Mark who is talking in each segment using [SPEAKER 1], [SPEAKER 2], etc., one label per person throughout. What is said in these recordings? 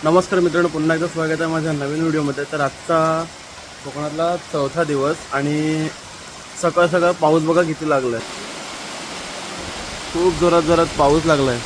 [SPEAKER 1] नमस्कार मित्रांनो, पुन्हा एकदा स्वागत आहे माझ्या नवीन व्हिडिओमध्ये. तर आजचा कोकणातला चौथा दिवस आणि सकाळ सकाळ पाऊस बघा किती लागला आहे. खूप जोरात पाऊस लागला आहे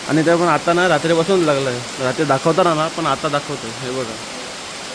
[SPEAKER 1] आणि ते पण आता ना रात्रीपासून लागला आहे. रात्री दाखवताना ना पण आता दाखवतो. हे बघा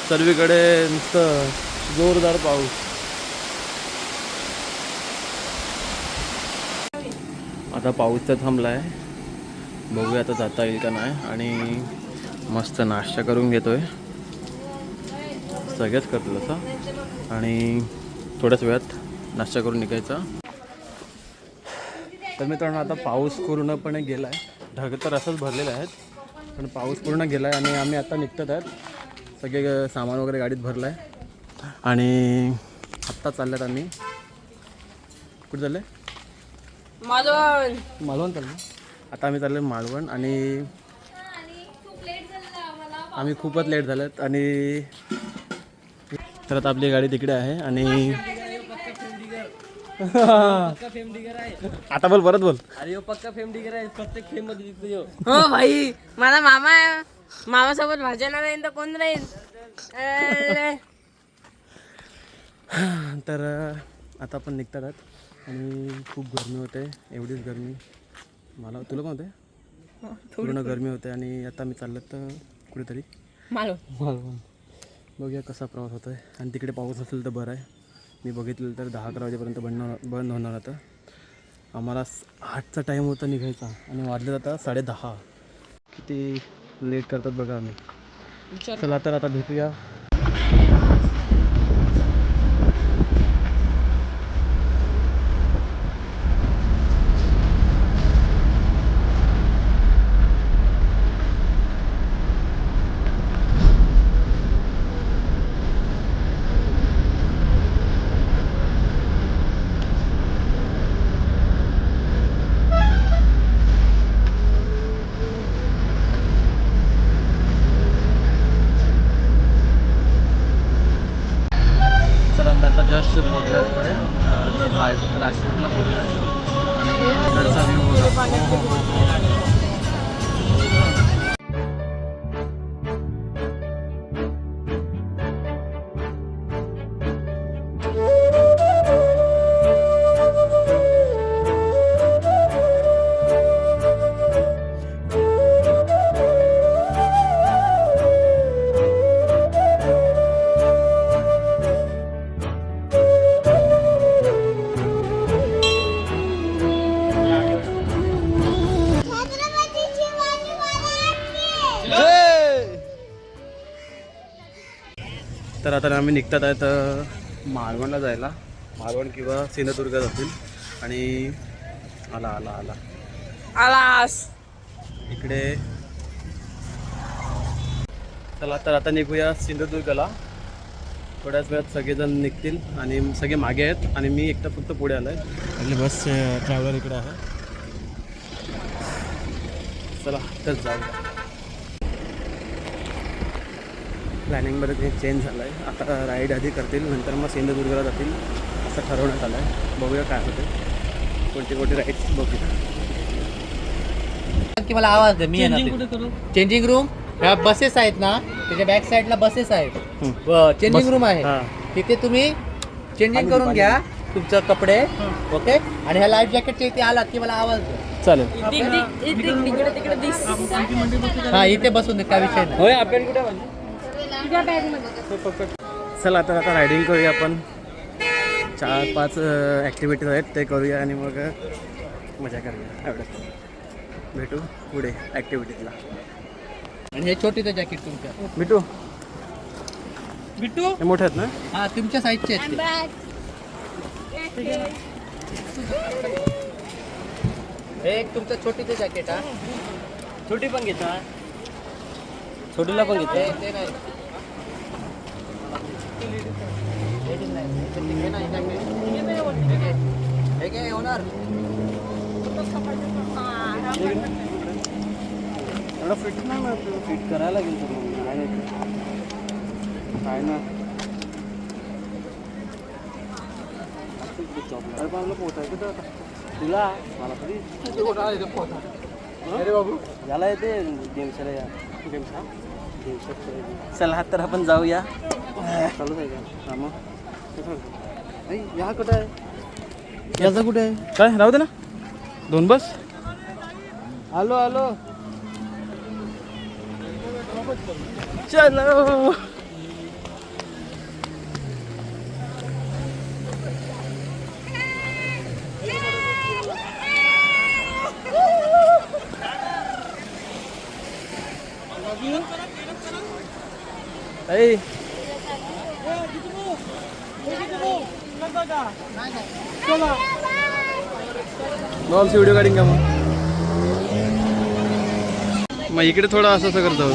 [SPEAKER 1] सर्वीकडे नुसतं जोरदार पाऊस. आता पाऊस तर थांबला आहे, बघूया आता जाता येईल का नाही. आणि मस्त नाश्ता करून घेतोय, सगळंच करतो तसं. आणि थोड्याच वेळात नाश्ता करून निघायचा. तर मित्रांनो आता पाऊस पूर्णपणे गेला आहे. ढग तर असंच भरलेले आहेत, पण पाऊस पूर्ण गेला आहे आणि आम्ही आता निघतात आहेत. सगळे सामान वगैरे गाडीत भरलं आहे आणि आत्ता चालल्यात आम्ही. कुठे चालले? मालवण चाललं. आता आम्ही चाललो मालवण आणि आम्ही खूपच लेट झालेत. आणि तर आता आपली गाडी तिकडे आहे आणि आता बोल, परत बोल.
[SPEAKER 2] अरे यो पक्का फेम डिगर आहे, प्रत्येक फेम मध्ये दिसतो यो.
[SPEAKER 3] हो भाई, मला मामा आहे. मामासोबत भाजणार राहील तर कोण राहील?
[SPEAKER 1] तर आता आपण निघतात आहोत आणि खूप गरमी होते. एवढीच गरमी मला तुला पण होते, पूर्ण गरमी होते. आणि आता मी चाललो तर कुठेतरी मालवण. बघूया कसा प्रवास होतो आहे. आणि तिकडे पाऊस असेल तर बरं आहे. मी बघितलं तर 10-11 वाजेपर्यंत बंद होणार होतं. आम्हाला 8चा टाईम होता निघायचा आणि वाजले आता 10:30. किती लेट करतात बघा आम्ही. चला तर आता भेटूया. जस्ट पोहोचल्या पुढे राजकोटला पोहोचला आणि इकडचा व्ह्यू बघा. तर आता आम्ही निघतात आहेत मालवणला जायला. मालवण किंवा सिंधुदुर्ग जातील. आणि आलास इकडे. चला तर आता निघूया सिंधुदुर्गला. थोड्याच वेळात सगळेजण निघतील आणि सगळे मागे आहेत आणि मी एकटा फक्त पुढे आलो आहे. आपली बस ट्रॅव्हलर इकडे आहे. चला तर जाऊया. प्लॅनिंगमध्ये ते चेंज झालं आहे. आता राईड आधी करतील, नंतर मग सिंधुदुर्गला जातील असं ठरवण्यात आलं आहे. बघूया काय होते, कोणते राईड्स बघूया.
[SPEAKER 2] की मला आवाज दे, मी चेंजिंग रूम. ह्या बसेस आहेत ना, त्याच्या बॅक साईडला बसेस आहेत. चेंजिंग रूम आहे, तिथे तुम्ही चेंजिंग करून घ्या तुमचं कपडे. ओके. आणि ह्या लाईफ जॅकेटच्या इथे आलात की मला आवाज द्या.
[SPEAKER 1] चालेल.
[SPEAKER 2] हा, इथे बसून दे, काय विषय नाही.
[SPEAKER 1] होय, आपल्याला कुठे चला आता रायडिंग करूया आपण. 4-5 ॲक्टिव्हिटीज आहेत ते करूया आणि मग मजा करूया. एवढं भेटू पुढे ॲक्टिव्हिटीजला.
[SPEAKER 2] आणि हे छोटीचं जॅकेट तुमच्या
[SPEAKER 1] बिटू
[SPEAKER 2] बिट्टू
[SPEAKER 1] हे मोठे आहेत ना?
[SPEAKER 2] हा, तुमच्या साईजचे आहेत ते. हे एक तुमचं छोटीचं जॅकेट. हा,
[SPEAKER 1] छोटी पण घेता, छोटीला पण घेते.
[SPEAKER 2] ते नाही, होणार.
[SPEAKER 1] एवढं फिट नाही ना, फिट करायला लागेल काय ना. आपलं पोहोचायचं तर तुला मला तरी
[SPEAKER 2] अरे बाबू
[SPEAKER 1] याला येते गेमशाला या चला तर आपण जाऊया.
[SPEAKER 2] चालू आहे का?
[SPEAKER 1] हा मग
[SPEAKER 2] या कुठं आहे? याचा कुठे आहे?
[SPEAKER 1] काय राहू दे ना, 2 बस.
[SPEAKER 2] आलो आलो.
[SPEAKER 1] चलो. ऐ बॉल्स व्हिडिओ काढीन का मग इकडे थोडं असं करतो.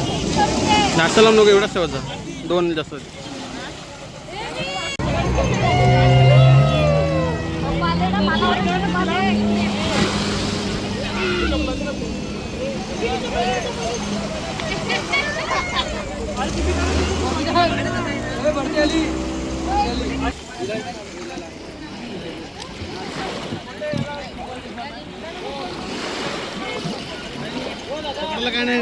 [SPEAKER 1] जास्त लावून नको, एवढाच ठेवायचा, 2 जास्त. काय नाही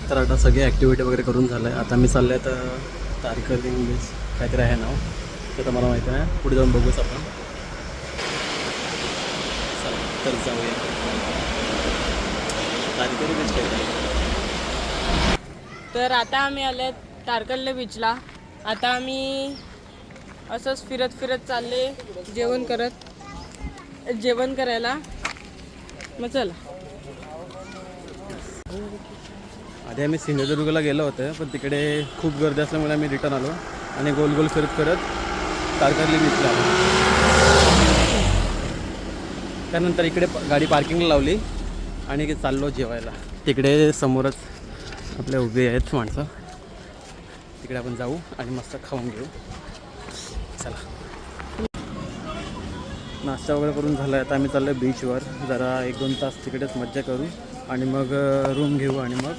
[SPEAKER 1] तर आता सगळे ॲक्टिव्हिटी वगैरे करून झालं आहे. आता मी चाललं आहे तर तारकर्ली बीच काहीतरी आहे नाव, ते तर मला माहिती नाही, पुढे जाऊन बघूच आपण. चला तर जाऊया तारकर्ली बीच काहीतरी.
[SPEAKER 3] तर आता आम्ही आले तारकर्ली बीचला. आता आम्ही असंच फिरत फिरत चालले जेवण करायला. मग चला.
[SPEAKER 1] आधी आम्ही सिंधुदुर्गला गेलो होतो, पण तिकडे खूप गर्दी असल्यामुळे आम्ही रिटर्न आलो आणि गोल गोल फिरत फिरत तारकर्ली बीचला आलो. त्यानंतर इकडे गाडी पार्किंगला लावली आणि चाललो जेवायला. तिकडे समोरच आपले उभे आहेत माणसं, तिकडे आपण जाऊ आणि मस्त खाऊन घेऊ. चला. नाश्ता वगैरे करून झाला आहे. आता आम्ही चाललो आहे बीचवर, जरा 1-2 तास तिकडेच मज्जा करू आणि मग रूम घेऊ आणि मग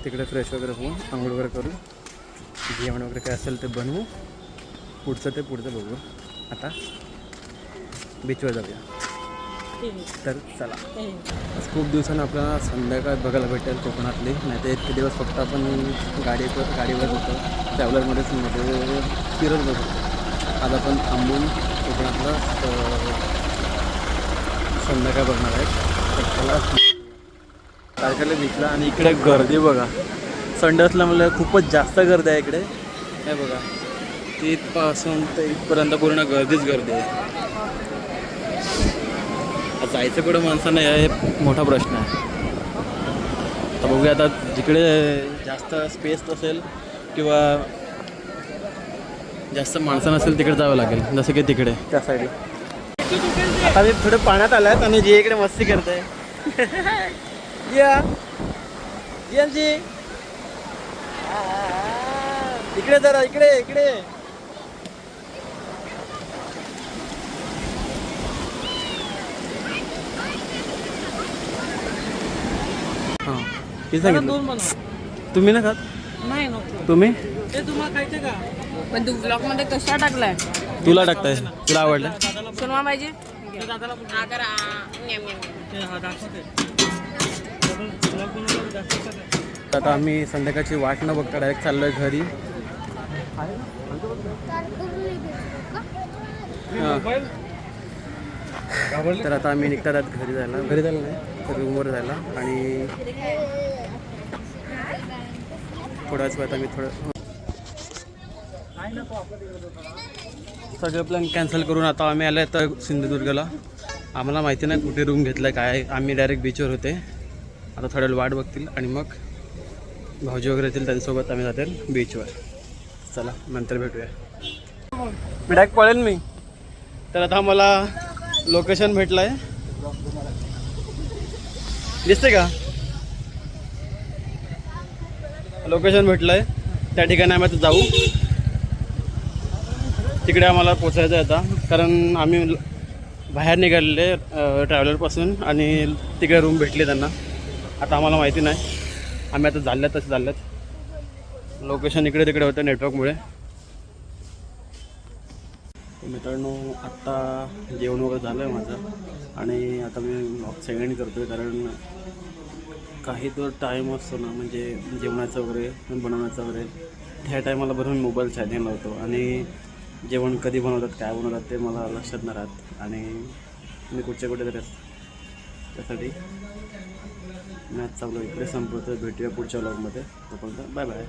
[SPEAKER 1] तिकडे फ्रेश वगैरे होऊन आंघोळ वगैरे करू, जेवण वगैरे काय असेल ते बनवू, पुढचं बघू. आता बीचवर जाऊया. तर चला. आज खूप दिवसांनी आपल्याला संध्याकाळ बघायला भेटेल कोकणातली, नाही तर इतके दिवस फक्त आपण गाडीवर होतो, ट्रॅव्हलरमध्येच मध्ये फिरत बसतो. आज आपण थांबून कोकणातलं संध्याकाळ बघणार आहे. तर चला तारखेला बीचला. आणि इकडे गर्दी बघा, संडे असल्यामुळे खूपच जास्त गर्दी आहे इकडे. हे बघा, तिथपासून ते इथपर्यंत पूर्ण गर्दी आहे. जायचं कुठं माणसांना हे मोठा प्रश्न आहे. तर बघूया आता, जिकडे जास्त स्पेस असेल किंवा जास्त माणसं नसेल तिकडे जावं लागेल, जसं की तिकडे त्या साईडला. आता मी थोडं पाण्यात आलं आहे आणि जी इकडे मस्ती करते जी इकडे जरा इकडे हां किती सांगितलं तुम्ही ना खात?
[SPEAKER 3] नाही नको.
[SPEAKER 1] तुम्ही
[SPEAKER 3] तुम्हाला खायचं का? पण तू ब्लॉग मध्ये कशा टाकलाय?
[SPEAKER 1] तुला टाकताय, तुला आवडलं?
[SPEAKER 3] सुनवा पाहिजे.
[SPEAKER 1] आता आम्ही संध्याकाळची वाट न बघता डायरेक्ट चाललोय घरी. तर आता आम्ही निघतात घरी जायला नाही तर रूमवर जायला. आणि थोड्याच वेळात आम्ही सगळं प्लॅन कॅन्सल करून आता आम्ही आलो तर सिंधुदुर्गला. आम्हाला माहिती नाही कुठे रूम घेतला काय, आम्ही डायरेक्ट बीचवर होते. आता थोड्या वेळ वाट बघतील आणि मग भाऊजी वगैरे येतील, त्यांच्यासोबत आम्ही जातील बीचवर. चला नंतर भेटूया. मी डायरेक्ट पळेल मी. तर आता मला लोकेशन भेटलं आहे, दिसते का? लोकेशन भेटलं आहे, त्या ठिकाणी आम्ही आता जाऊ. तिकडे आम्हाला पोचायचं आहे आता, कारण आम्ही बाहेर निघालेले ट्रॅव्हलरपासून आणि तिकडे रूम भेटली त्यांना. आता आम्हाला माहिती नाही, आम्ही आता चालल्यात. लोकेशन इकडे तिकडे होतं नेटवर्कमुळे. मित्रांनो, आत्ता जेवण वगैरे झालं आहे माझं आणि आता मी ब्लॉग सेंड करतो आहे, कारण काही तो टाईम असतो ना, म्हणजे जेवणाचं वगैरे बनवण्याचं वगैरे, ह्या टायमाला बरोबर मोबाईल चार्जिंग लावतो आणि जेवण कधी बनवतात काय बनवतात ते मला लक्षात नाही राहत आणि मी कुठेतरी असतो. त्यासाठी मी आजचा ब्लॉग इकडे संपवतो. भेटूया पुढच्या ब्लॉगमध्ये. तोपर्यंत बाय बाय.